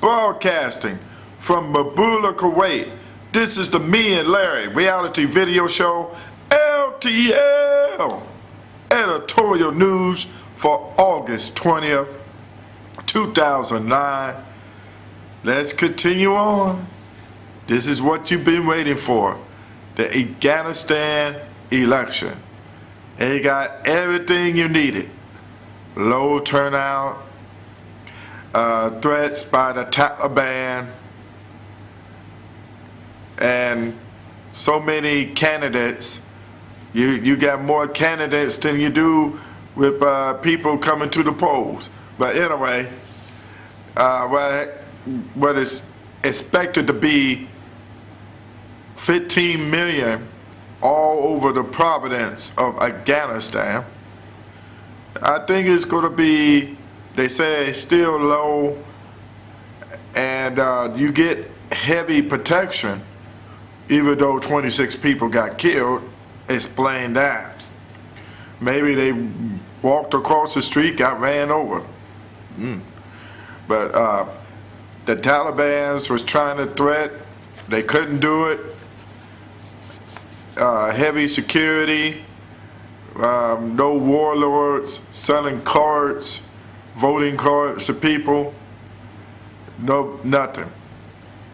broadcasting from Mabula, Kuwait. This is the Me and Larry reality video show, LTL, editorial news for August 20th, 2009. Let's continue on. This is what you've been waiting for, the Afghanistan election. They got everything you needed. Low turnout, threats by the Taliban, and so many candidates. You got more candidates than you do with people coming to the polls. But anyway, what is expected to be 15 million all over the province of Afghanistan. I think it's going to be, they say, still low, and you get heavy protection, even though 26 people got killed. Explain that. Maybe they walked across the street, got ran over. But the Taliban was trying to threat. They couldn't do it. Heavy security, no warlords selling cards, voting cards to people, no, nothing.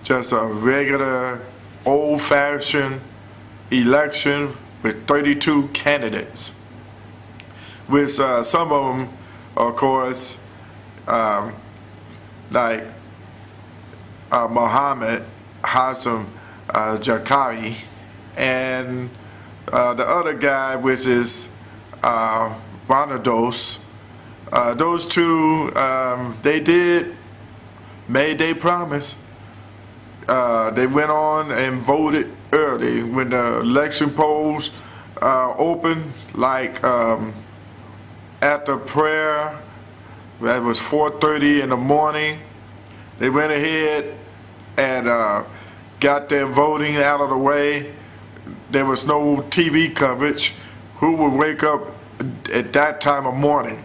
Just a regular old-fashioned election with 32 candidates, with some of them, of course, like Mohammed Hassan Jakari, and the other guy, which is Vanados. Those two, they made their promise. They went on and voted early when the election polls opened, like after prayer. That was 4:30 in the morning. They went ahead and got their voting out of the way. There was no TV coverage. Who would wake up at that time of morning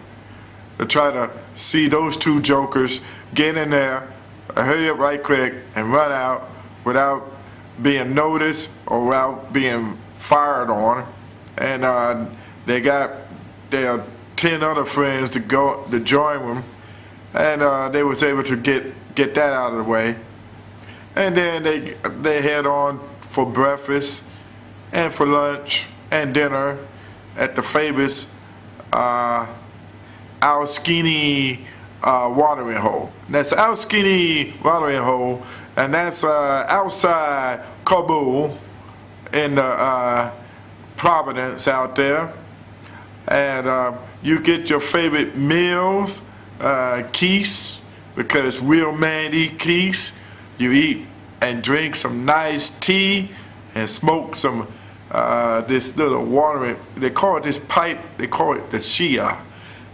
to try to see those two jokers get in there, hurry up right quick, and run out without being noticed or without being fired on? And they got their 10 other friends to join them, and they was able to get that out of the way. And then they head on for breakfast and for lunch and dinner at the famous Al-Skini watering hole. That's Al-Skini watering hole, and that's outside Kabul in the Providence out there. And you get your favorite meals, quiche, because real men eat quiche. You eat and drink some nice tea and smoke some this little watering, they call it this pipe, they call it the shisha,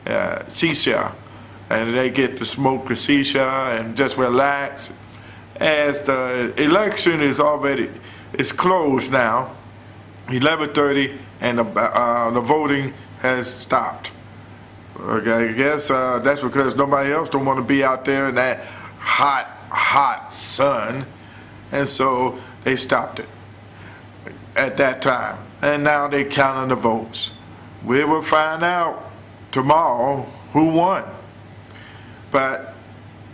and they get to smoke the shisha and just relax. As the election is closed now, 11:30, and the voting has stopped. Okay, I guess that's because nobody else don't want to be out there in that hot sun, and so they stopped it at that time. And now they're counting the votes. We will find out tomorrow who won. But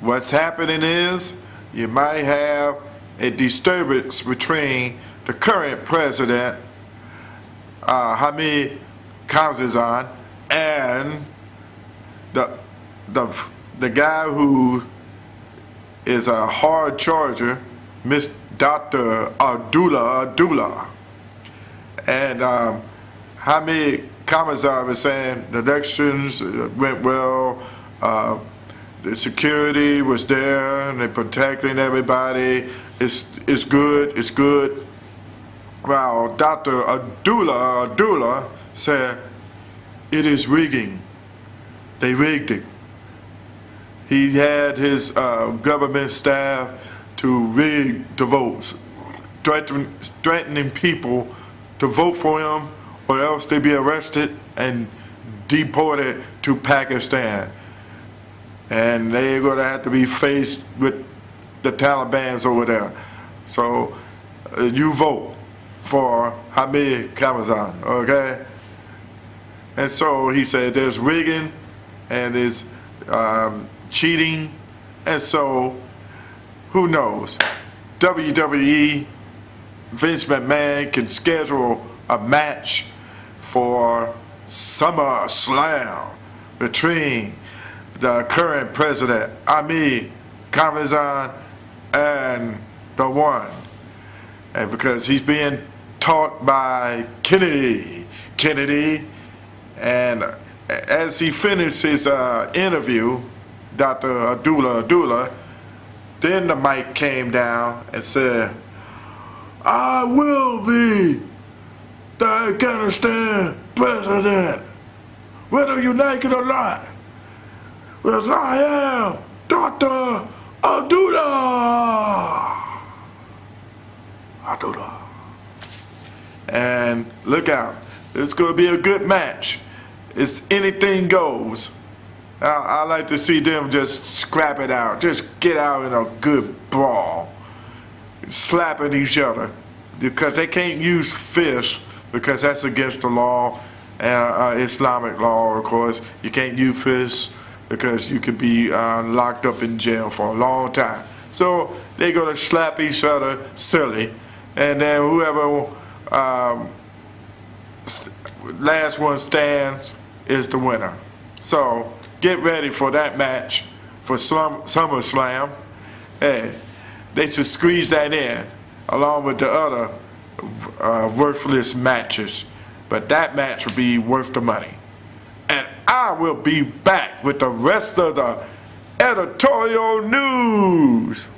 what's happening is you might have a disturbance between the current president, Hamid Karzai, and the guy who is a hard charger, Dr. Abdullah. And Hamid Karzai was saying the elections went well, the security was there, and they're protecting everybody. It's good. Well, Dr. Abdullah said it is rigging. They rigged it. He had his government staff to rig the votes, threatening people to vote for him, or else they'd be arrested and deported to Pakistan. And they're going to have to be faced with the Taliban's over there. So you vote for Hamid Karzai, okay? And so he said there's rigging and there's cheating, and so who knows? WWE, Vince McMahon can schedule a match for SummerSlam between the current president, Hamid Karzai, and the one. And because he's being taught by Kennedy, and as he finished his interview, Dr. Abdullah, then the mic came down and said, I will be the Afghanistan president, whether you like it or not, because I am Dr. Abdullah. And look out, it's going to be a good match. It's anything goes. I like to see them just scrap it out, just get out in a good brawl, slapping each other, because they can't use fists, because that's against the law, Islamic law, of course. You can't use fists because you could be locked up in jail for a long time. So they're going to slap each other silly, and then whoever last one stands is the winner. So get ready for that match for SummerSlam. Hey, they should squeeze that in along with the other worthless matches, but that match will be worth the money. And I will be back with the rest of the editorial news.